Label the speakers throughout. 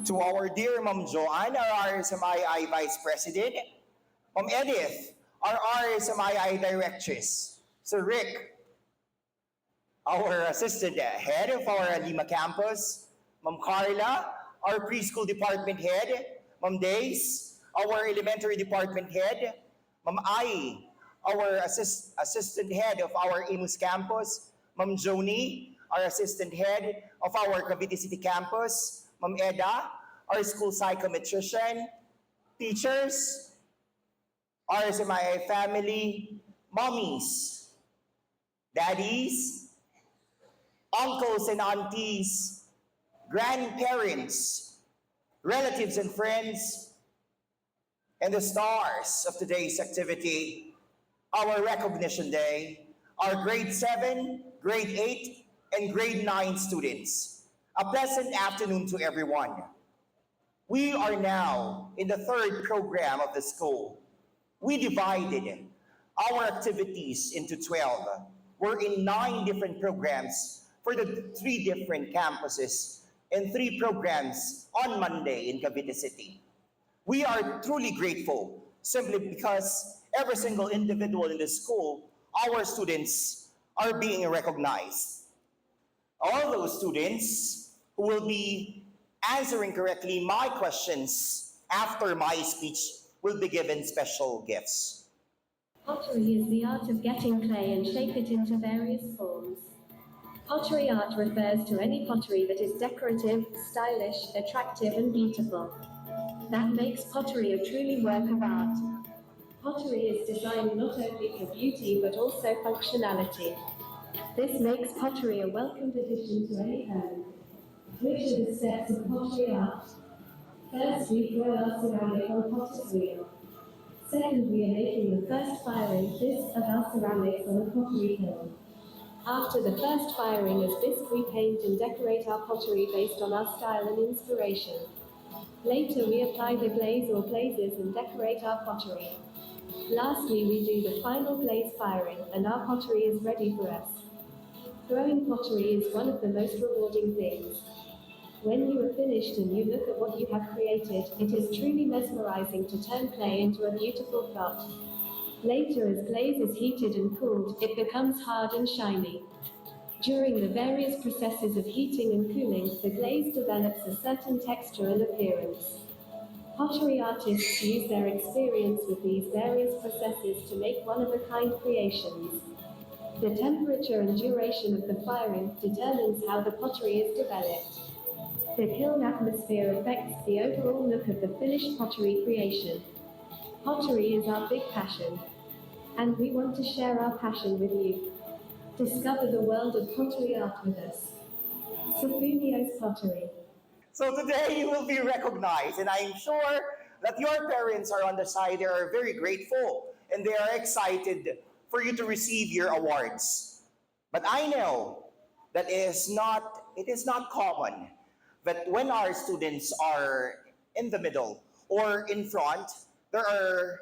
Speaker 1: To our dear Ma'am Joanne, our RSMII Vice President, Ma'am Edith, our RSMII Directress, Sir Rick, our Assistant Head of our Lima Campus, Ma'am Carla, our Preschool Department Head, Ma'am Days, our Elementary Department Head, Ma'am Ai, our Assistant Head of our Imus Campus, Ma'am Joni, our Assistant Head of our Cavite City Campus, Ma'am Eda, our School Psychometrician, teachers, RSMIA family, mommies, daddies, uncles and aunties, grandparents, relatives and friends, and the stars of today's activity, our recognition day, our grade 7, grade 8, and grade 9 students. A pleasant afternoon to everyone. We are now in the third program of the school. We divided our activities into 12. We're in 9 different programs for the 3 different campuses and 3 programs on Monday in Cavite City. We are truly grateful simply because every single individual in the school, our students, are being recognized. All those students who will be answering correctly my questions after my speech will be given special gifts.
Speaker 2: Pottery is the art of getting clay and shape it into various forms. Pottery art refers to any pottery that is decorative, stylish, attractive, and beautiful. That makes pottery a truly work of art. Pottery is designed not only for beauty but also functionality. This makes pottery a welcomed addition to any home. Which are the steps of pottery art? First, we throw our ceramic on potter's wheel. Second, we are making the first firing bisque of our ceramics on a pottery kiln. After the first firing of bisque, we paint and decorate our pottery based on our style and inspiration. Later, we apply the glaze or glazes and decorate our pottery. Lastly, we do the final glaze firing, and our pottery is ready for us. Throwing pottery is one of the most rewarding things. When you are finished and you look at what you have created, it is truly mesmerizing to turn clay into a beautiful pot. Later, as glaze is heated and cooled, it becomes hard and shiny. During the various processes of heating and cooling, the glaze develops a certain texture and appearance. Pottery artists use their experience with these various processes to make one-of-a-kind creations. The temperature and duration of the firing determines how the pottery is developed. The kiln atmosphere affects the overall look of the finished pottery creation. Pottery is our big passion, and we want to share our passion with you. Discover the world of pottery art with us. Safunio's Pottery.
Speaker 1: So today you will be recognized, and I'm sure that your parents are on the side. They are very grateful, and they are excited for you to receive your awards. But I know that it is not common that when our students are in the middle or in front, there's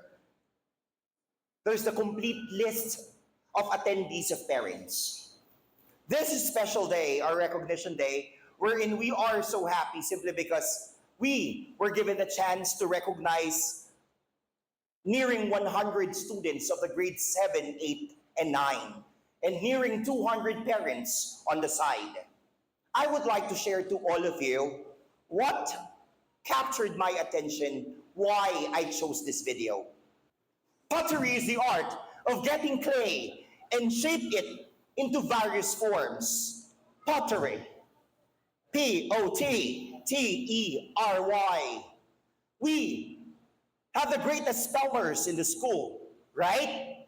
Speaker 1: the complete list of attendees of parents. This is a special day, our recognition day, wherein we are so happy simply because we were given the chance to recognize nearing 100 students of the grade 7, 8, and 9, and nearing 200 parents on the side. I would like to share to all of you what captured my attention, why I chose this video. Pottery is the art of getting clay and shape it into various forms. Pottery. Pottery. We have the greatest spellers in the school, right?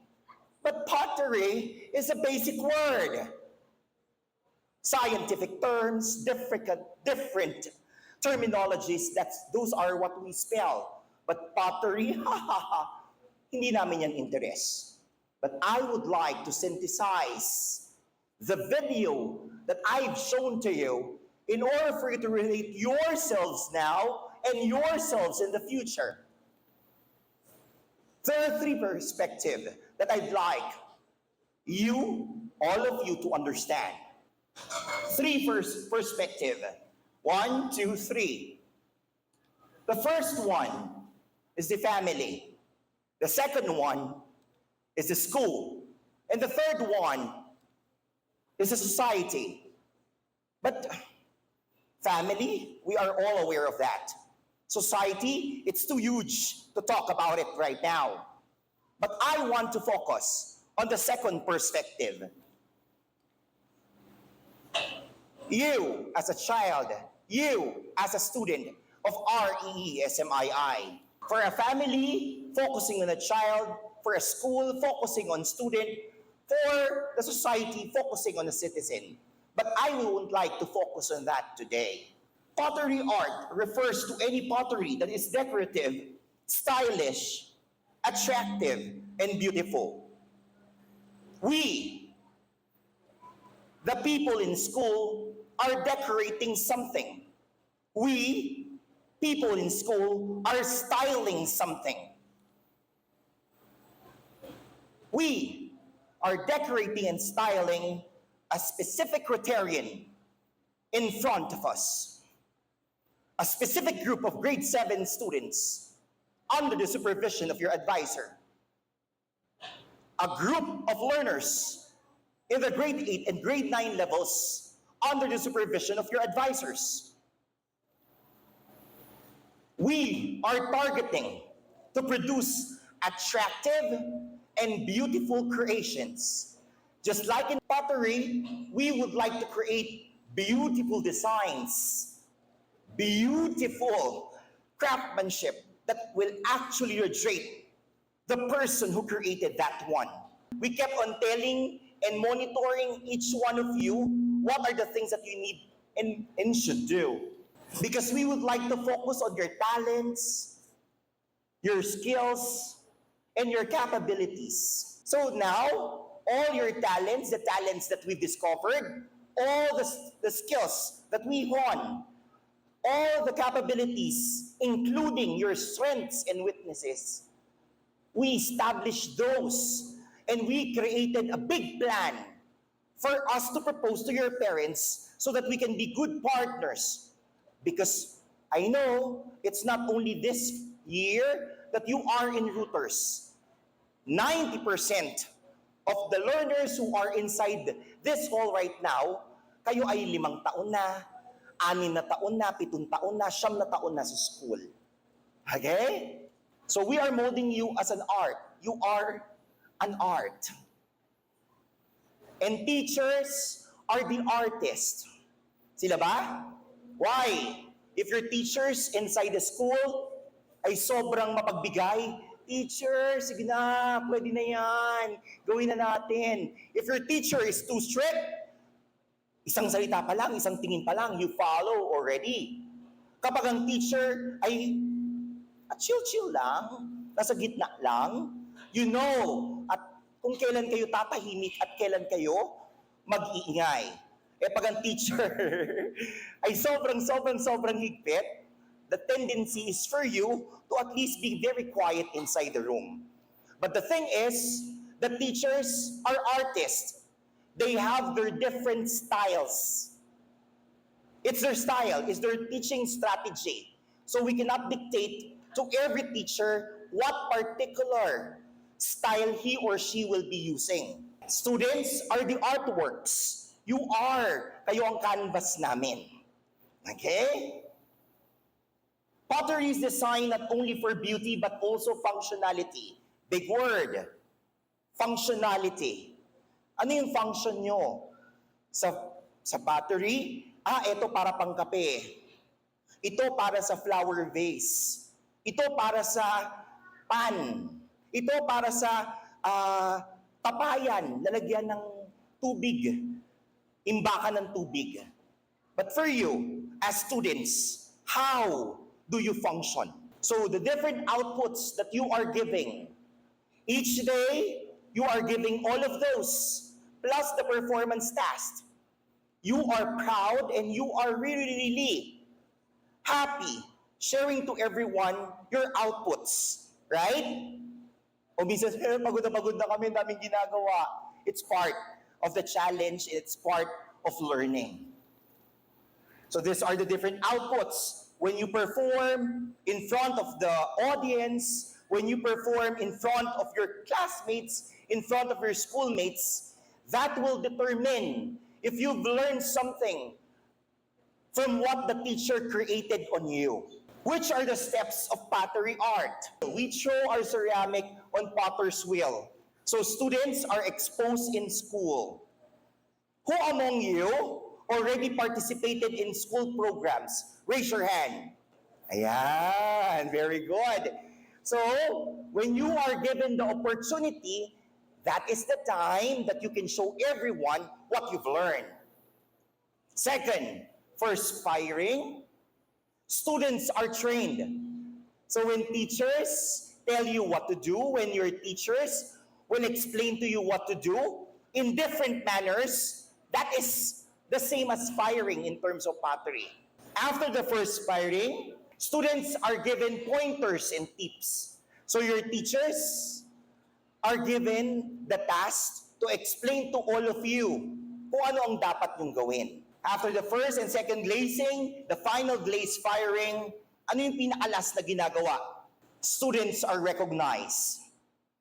Speaker 1: But pottery is a basic word. Scientific terms, different terminologies, those are what we spell. But pottery, hindi namin yan interest. But I would like to synthesize the video that I've shown to you in order for you to relate yourselves now and yourselves in the future. There are 3 perspectives that I'd like all of you to understand. 3 perspective. 1, 2, 3. The first one is the family. The second one is the school. And the third one is the society. But family, we are all aware of that. Society, it's too huge to talk about it right now. But I want to focus on the second perspective. You as a child, you as a student of REESMII. For a family, focusing on a child. For a school, focusing on student. For the society, focusing on a citizen. But I would like to focus on that today. Pottery art refers to any pottery that is decorative, stylish, attractive, and beautiful. We, the people in school, are decorating something. We, people in school, are styling something. We are decorating and styling a specific criterion in front of us. A specific group of grade 7 students under the supervision of your advisor. A group of learners in the grade 8 and grade 9 levels under the supervision of your advisors. We are targeting to produce attractive and beautiful creations. Just like in pottery, we would like to create beautiful designs, beautiful craftsmanship that will actually portray the person who created that one. We kept on telling and monitoring each one of you what are the things that you need and should do. Because we would like to focus on your talents, your skills, and your capabilities. So now, all your talents, the talents that we've discovered, all the skills that we won, all the capabilities, including your strengths and weaknesses, we established those and we created a big plan for us to propose to your parents so that we can be good partners. Because I know it's not only this year that you are in Reuters. 90% of the learners who are inside this hall right now, kayo ay 5 taon na, 6 na taon na, 7 taon na, 9 na taon na sa school. Okay? So we are molding you as an art. You are an art. And teachers are the artists. Sila ba? Why? If your teachers inside the school ay sobrang mapagbigay, teacher, sige na, pwede na yan, gawin na natin. If your teacher is too strict, isang salita pa lang, isang tingin pa lang, you follow already. Kapag ang teacher ay chill-chill lang, nasa gitna lang, you know, at kung kailan kayo tatahimik at kailan kayo mag-iingay. Eh pag ang teacher ay sobrang higpit, the tendency is for you to at least be very quiet inside the room. But the thing is, the teachers are artists. They have their different styles. It's their style, it's their teaching strategy. So we cannot dictate to every teacher what particular style he or she will be using. Students are the artworks. You are, kayo ang canvas namin. Okay? Pottery is designed not only for beauty but also functionality. Big word. Functionality. Ano yung function nyo? Sa pottery, ito para pang kape. Ito para sa flower vase. Ito para sa pan. Ito para sa tapayan, lalagyan ng tubig, imbakan ng tubig. But for you, as students, how do you function? So the different outputs that you are giving, each day, you are giving all of those, plus the performance task. You are proud and you are really happy sharing to everyone your outputs, right? O minsan, pagod na kami, daming ginagawa. It's part of the challenge, it's part of learning. So these are the different outputs when you perform in front of the audience, when you perform in front of your classmates, in front of your schoolmates, that will determine if you've learned something from what the teacher created on you. Which are the steps of pottery art? We throw our ceramic on potter's wheel. So students are exposed in school. Who among you already participated in school programs? Raise your hand. Ayan, very good. So, when you are given the opportunity, that is the time that you can show everyone what you've learned. Second, first firing, students are trained. So when teachers tell you what to do, when your teachers will explain to you what to do in different manners, that is the same as firing in terms of pottery. After the first firing, students are given pointers and tips. So your teachers are given the task to explain to all of you kung ano ang dapat nyong gawin. After the first and second glazing, the final glaze firing, ano yung pinakalas na ginagawa? Students are recognized.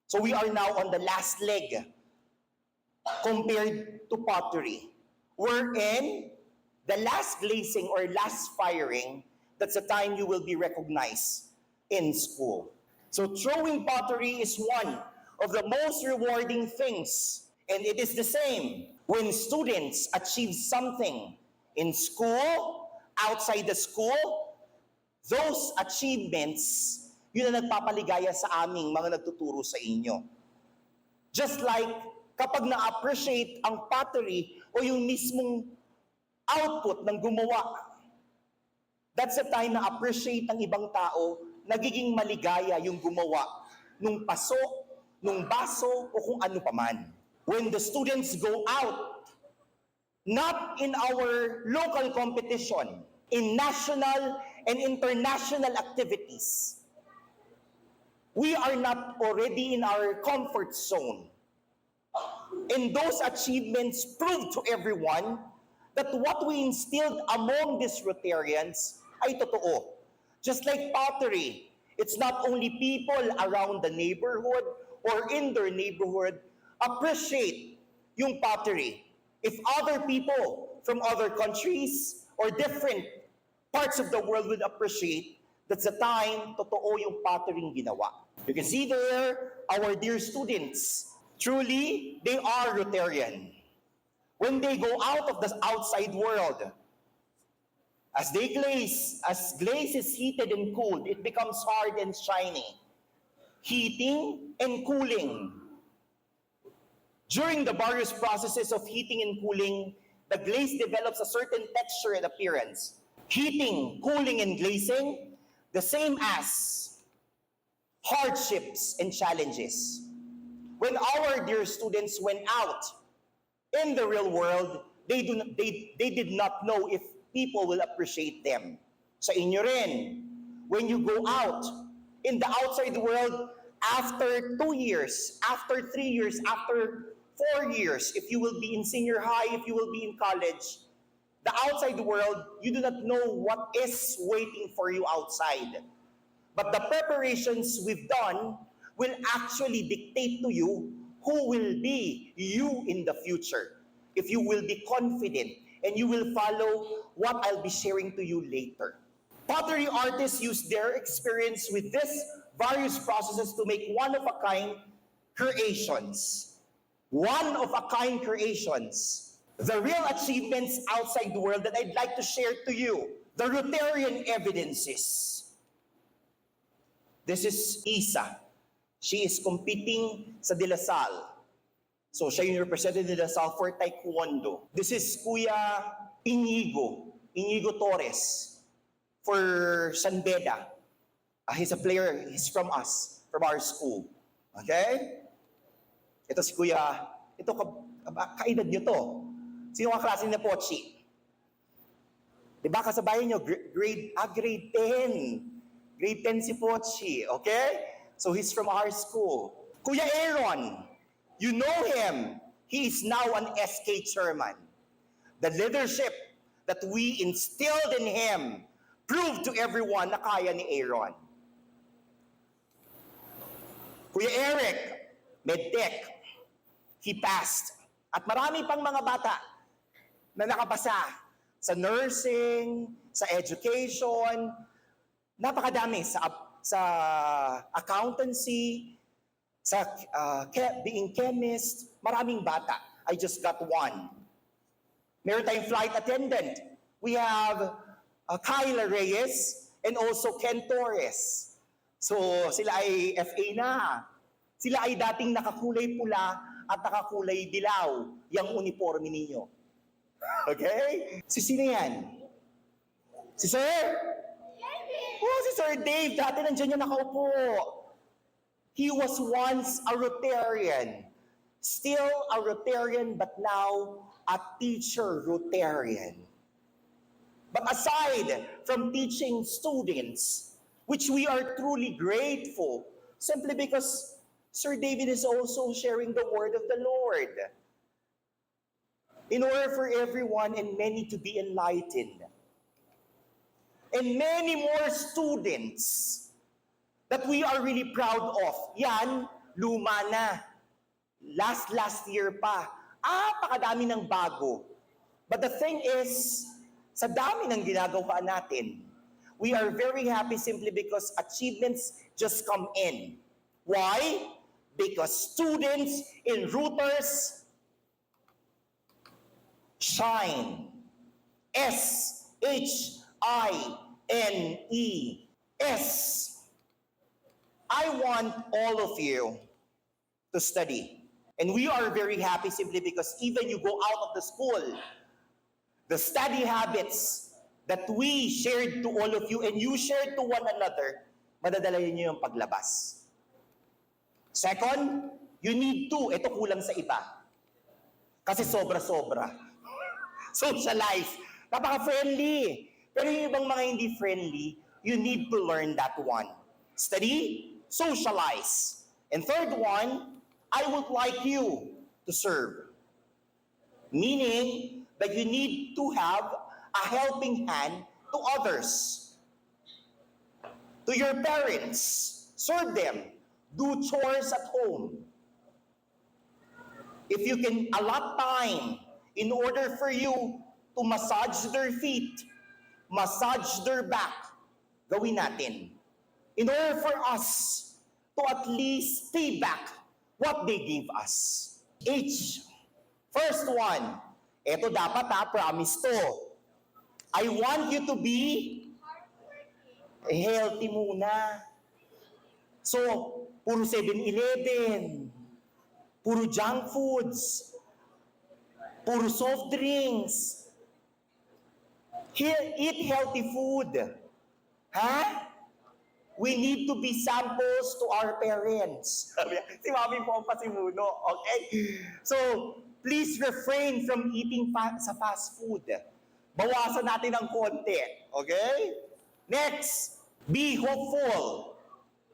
Speaker 1: So we are now on the last leg compared to pottery. Wherein, the last glazing or last firing, that's the time you will be recognized in school. So throwing pottery is one of the most rewarding things. And it is the same when students achieve something in school, outside the school, those achievements, yun ang nagpapaligaya sa aming mga nagtuturo sa inyo. Just like kapag na-appreciate ang pottery o yung mismong output ng gumawa, that's the time na appreciate ng ibang tao, nagiging maligaya yung gumawa nung paso, nung baso, o kung ano paman. When the students go out, not in our local competition, in national and international activities, we are not already in our comfort zone. And those achievements prove to everyone that what we instilled among these Rotarians ay totoo. Just like pottery, it's not only people around the neighborhood or in their neighborhood appreciate yung pottery. If other people from other countries or different parts of the world would appreciate, that's the time totoo yung pottery ginawa. You can see there, our dear students, truly, they are Rotarian. When they go out of the outside world, as glaze is heated and cooled, it becomes hard and shiny. Heating and cooling. During the various processes of heating and cooling, the glaze develops a certain texture and appearance. Heating, cooling, and glazing, the same as hardships and challenges. When our dear students went out in the real world, they did not know if people will appreciate them. Sa inyo rin, when you go out in the outside world, after 2 years, after 3 years, after 4 years, if you will be in senior high, if you will be in college, the outside world, you do not know what is waiting for you outside. But the preparations we've done will actually dictate to you who will be you in the future. If you will be confident and you will follow what I'll be sharing to you later. Pottery artists use their experience with these various processes to make one-of-a-kind creations. One-of-a-kind creations. The real achievements outside the world that I'd like to share to you. The Rotarian evidences. This is Isa. She is competing sa De La Salle. So siya yung representative de La Salle for Taekwondo. This is Kuya Inigo Torres for San Beda. He's a player, he's from us, from our school. Okay? Ito si Kuya, ito kaedad nyo to. Sino ang klase ni Pochi? Diba kasabayan nyo, grade 10. Grade 10 si Pochi, okay? So he's from our school. Kuya Aaron, you know him. He is now an SK chairman. The leadership that we instilled in him prove to everyone na kaya ni Aaron. Kuya Eric, medtech, he passed. At marami pang mga bata na nakapasa sa nursing, sa education, napakadami sa accountancy, sa being chemist, maraming bata. I just got one. Maritime flight attendant. We have Kyla Reyes and also Ken Torres. So sila ay FA na. Sila ay dating nakakulay pula at nakakulay dilaw yung uniforme ninyo. Okay? Si sino yan? Si Sir? Oh, si Sir Dave. Dati nandiyan yung nakaupo. He was once a Rotarian. Still a Rotarian, but now a teacher Rotarian. But aside from teaching students, which we are truly grateful, simply because Sir David is also sharing the word of the Lord. In order for everyone and many to be enlightened. And many more students that we are really proud of. Yan, luma na. Last year pa. Pakadami ng bago. But the thing is, sa dami ng ginagawa natin, we are very happy simply because achievements just come in. Why? Because students in Reuters shine. S-H-I-N-E-S. I want all of you to study. And we are very happy simply because even you go out of the school, the study habits that we shared to all of you and you shared to one another, madadala niyo yung paglabas. Second, you need to, ito kulang sa iba. Kasi sobra-sobra. Socialize. Napaka-friendly. Pero yung ibang mga hindi friendly, you need to learn that one. Study, socialize. And third one, I would like you to serve. Meaning that you need to have a helping hand to others. To your parents, serve them. Do chores at home. If you can allot time in order for you to massage their feet, massage their back, gawin natin. In order for us to at least pay back what they gave us. First one, eto dapat promise to. I want you to be healthy muna. So, puro 7-Eleven, puro junk foods, puro soft drinks. Eat healthy food. Ha? We need to be samples to our parents. Si Mami po ang pasimuno, okay? So, please refrain from eating sa fast food. Bawasan natin ng konti, okay? Next, be hopeful.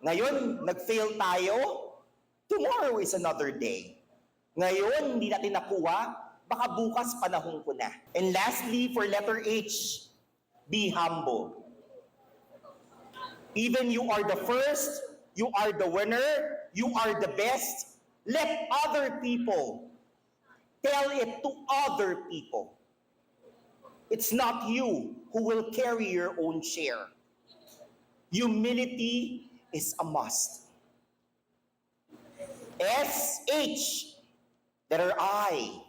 Speaker 1: Ngayon, nag-fail tayo. Tomorrow is another day. Ngayon, hindi natin nakuha. Baka bukas panahon ko na. And lastly, for letter H, be humble. Even you are the first, you are the winner, you are the best, let other people tell it to other people. It's not you who will carry your own share. Humility is a must. S-H, letter I.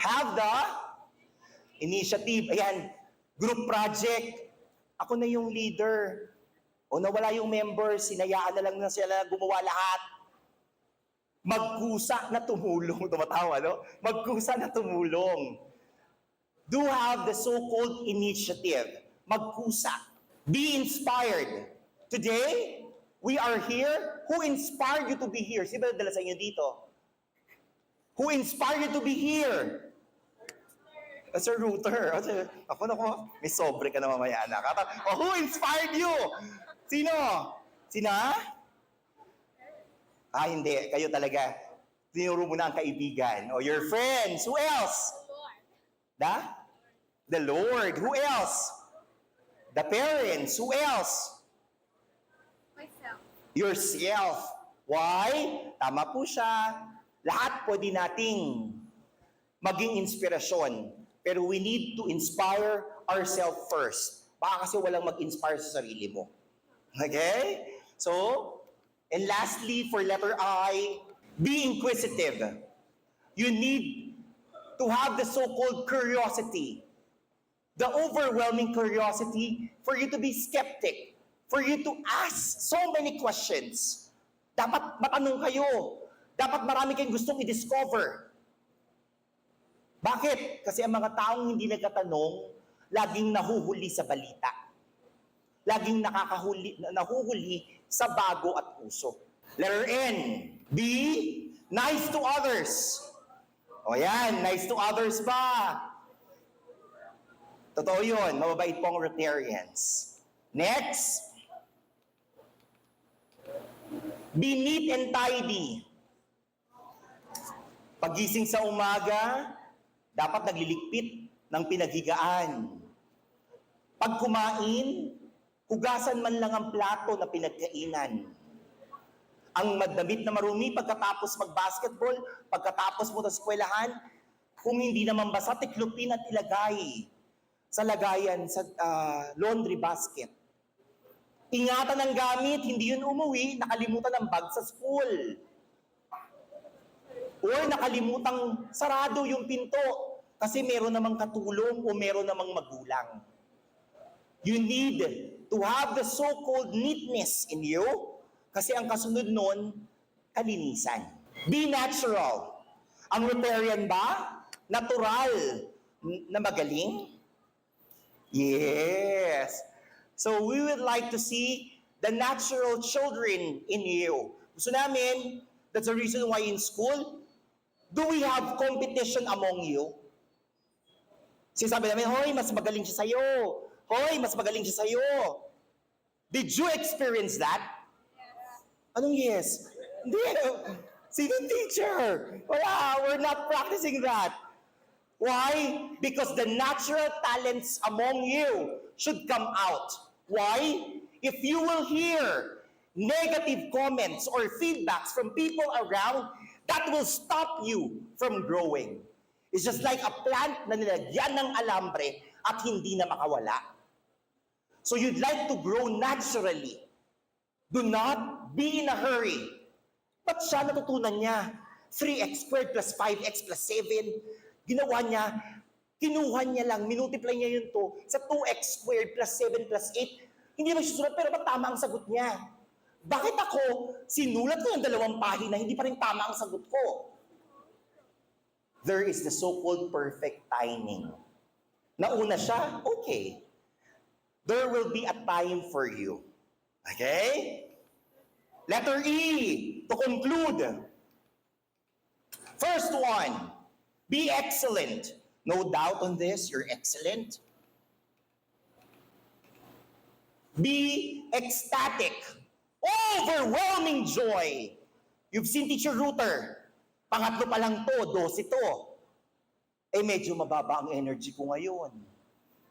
Speaker 1: Have the initiative. Ayan, group project. Ako na yung leader. O nawala yung members, sinayaan na lang na sila gumawa lahat. Magkusa na tumulong. Tumatawa, no? Magkusa na tumulong. Do have the so-called initiative. Magkusa. Be inspired. Today, we are here. Who inspired you to be here? Sino ba dala sa inyo dito? Who inspired you to be here? Sir Ruther. Ako, may sobre ka na mamaya, anak. Who inspired you? Sino? Sina? Hindi. Kayo talaga. Tinuro mo na ang kaibigan. Your friends. Who else? The Lord. Who else? The parents. Who else?
Speaker 3: Myself.
Speaker 1: Yourself. Why? Tama po siya. Lahat pwede nating maging inspirasyon. Pero we need to inspire ourselves first. Baka kasi walang mag-inspire sa sarili mo. Okay? So, and lastly, for letter I, be inquisitive. You need to have the so-called curiosity. The overwhelming curiosity for you to be skeptic. For you to ask so many questions. Dapat matanong kayo. Dapat marami kayong gustong i-discover. Bakit? Kasi ang mga taong hindi nagtatanong, laging nahuhuli sa balita. Laging nahuhuli sa bago at puso. Letter N, be nice to others. O yan, nice to others ba? Totoo yun, mababait po ang Rotarians. Next, be neat and tidy. Pagising sa umaga, dapat nagliligpit ng pinaghigaan. Pag kumain, hugasan man lang ang plato na pinagkainan. Ang madamit na marumi pagkatapos mag-basketball, pagkatapos mo sa eskwelahan, kung hindi naman basa, tiklupin at ilagay sa lagayan sa laundry basket. Ingatan ang gamit, hindi yun umuwi, nakalimutan ang bag sa school. Or nakalimutang sarado yung pinto kasi meron namang katulong o meron namang magulang. You need to have the so-called neatness in you kasi ang kasunod nun, kalinisan. Be natural. Ang Rotarian ba? Natural na magaling? Yes. So we would like to see the natural children in you. Gusto namin, that's the reason why in school, do we have competition among you? Sinasabi namin, hoy, mas magaling siya sa'yo. Hoy, mas magaling siya sa'yo. Did you experience that? Yes. Anong yes? Hindi. Sino teacher? Wala, we're not practicing that. Why? Because the natural talents among you should come out. Why? If you will hear negative comments or feedbacks from people around, that will stop you from growing. It's just like a plant na nilagyan ng alambre at hindi na makawala. So you'd like to grow naturally. Do not be in a hurry. Ba't siya natutunan niya? 3x squared plus 5x plus 7. Ginawa niya, kinuha niya lang, minultiply niya yun to sa 2x squared plus 7 plus 8. Hindi naman susunod, pero ba't tama ang sagot niya? Bakit ako, sinulat ko yung 2 pahina, hindi pa rin tama ang sagot ko? There is the so-called perfect timing. Nauna siya, okay. There will be a time for you. Okay? Letter E, to conclude. First one, be excellent. No doubt on this, you're excellent. Be ecstatic. Overwhelming joy. You've seen Teacher Ruther. Pangatlo pa lang to, 12 to. Medyo mababa ang energy ko ngayon.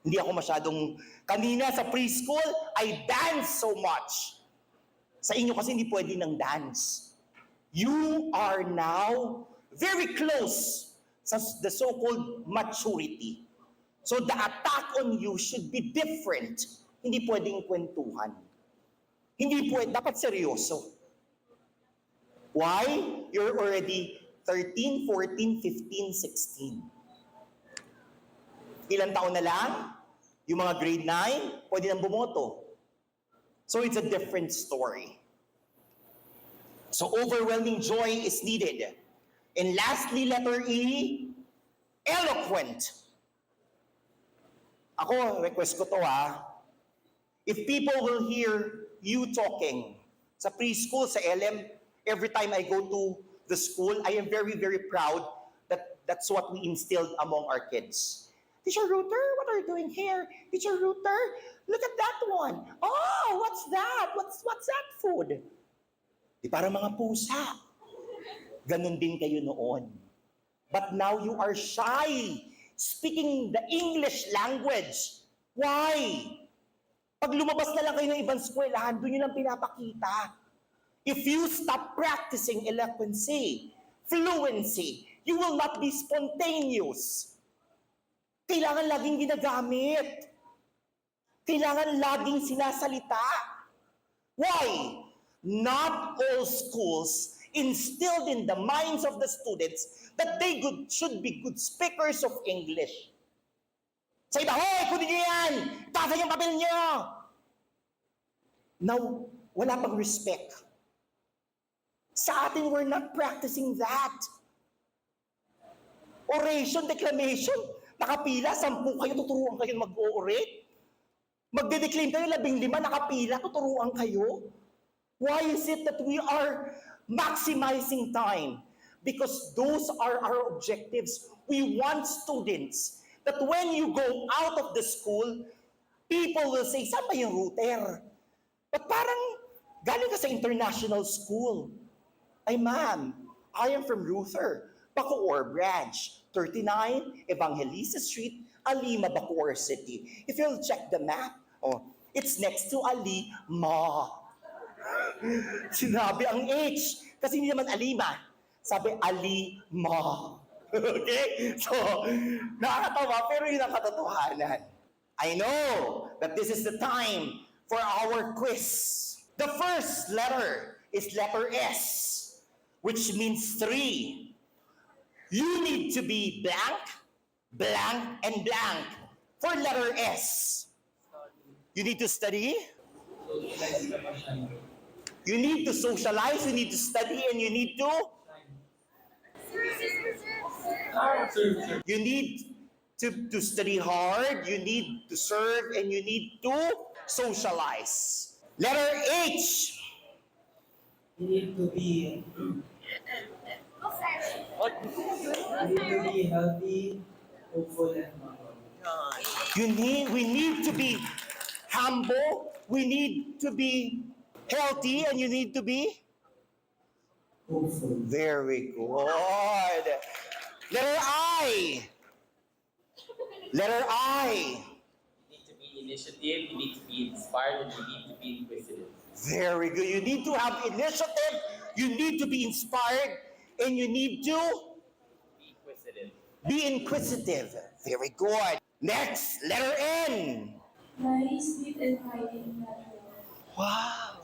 Speaker 1: Hindi ako masyadong, kanina sa preschool, I dance so much. Sa inyo kasi hindi pwede ng dance. You are now very close sa the so-called maturity. So the attack on you should be different. Hindi pwedeng kwentuhan. Hindi pwede, dapat seryoso. Why? You're already 13, 14, 15, 16. Ilang taon na lang? Yung mga grade 9, pwede nang bumoto. So it's a different story. So overwhelming joy is needed. And lastly, letter E, eloquent. Ako, request ko to If people will hear you talking sa preschool, sa LM, every time I go to the school, I am very, very proud that that's what we instilled among our kids. Teacher Ruther, what are you doing here? Teacher Ruther, look at that one. Oh, what's that? What's that food? Di para mga pusa. Ganon din kayo noon. But now you are shy speaking the English language. Why? Pag lumabas na lang kayo ng ibang eskwelahan, doon nyo lang pinapakita. If you stop practicing eloquency, fluency, you will not be spontaneous. Kailangan laging ginagamit. Kailangan laging sinasalita. Why? Not all schools instilled in the minds of the students that they should be good speakers of English. Sa iba, hoy, kunin niyo yan! Tasa yung papel niyo! Now, wala pang respect. Sa atin, we're not practicing that. Oration, declamation, nakapila, 10 kayo, tuturuan kayo mag-orate. Magde-declaim kayo, 15, nakapila, tuturuan kayo. Why is it that we are maximizing time? Because those are our objectives. We want students that when you go out of the school, people will say, saan ba yung router? But parang galing ka sa international school. Ay ma'am, I am from Ruther, Bacoor Branch, 39 Evangelista Street, Alima, Bacoor City. If you'll check the map, it's next to Alima. Sinabi ang H, kasi hindi naman Alima. Sabi Alima. Okay? So, nakakatawa, pero yun ang katotohanan. I know that this is the time for our quiz. The first letter is letter S, which means 3. You need to be blank, blank, and blank for letter S. You need to study. You need to socialize, you need to study, and you need to study hard, you need to serve, and you need to socialize. Letter H.
Speaker 4: You need to be healthy, hopeful, and humble.
Speaker 1: We need to be humble, we need to be healthy, and you need to be
Speaker 4: Hopeful.
Speaker 1: very good. Letter I. Letter I.
Speaker 5: You need to be initiative, you need to be inspired, and you need to be inquisitive.
Speaker 1: Very good. You need to have initiative, you need to be inspired, and you need to
Speaker 5: Be inquisitive.
Speaker 1: be inquisitive. Very good. Next, letter N.
Speaker 6: Nice, neat, and tidy in natural.
Speaker 1: Wow.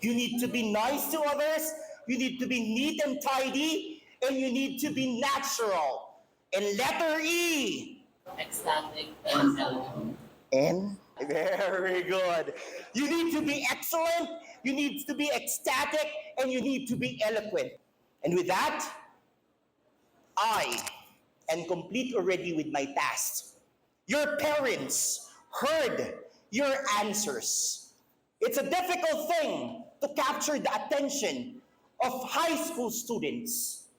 Speaker 1: You need to be nice to others, you need to be neat and tidy, and you need to be natural. And letter E.
Speaker 7: Ecstatic and elegant.
Speaker 1: N. Very good. You need to be excellent, you need to be ecstatic, and you need to be eloquent. And with that, I am complete already with my task. Your parents heard your answers. It's a difficult thing to capture the attention of high school students.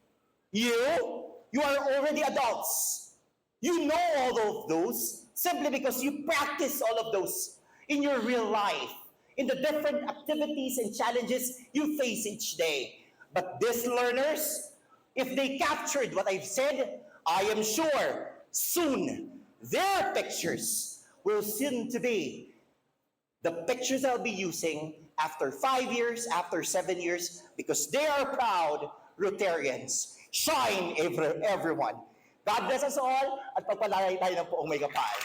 Speaker 1: You are already adults. You know all of those simply because you practice all of those in your real life, in the different activities and challenges you face each day. But these learners, if they captured what I've said, I am sure soon their pictures will soon to be the pictures I'll be using after 5 years, after 7 years, because they are proud Rotarians. Shine, everyone. God bless us all at pagpalagay tayo ng poong may kapal.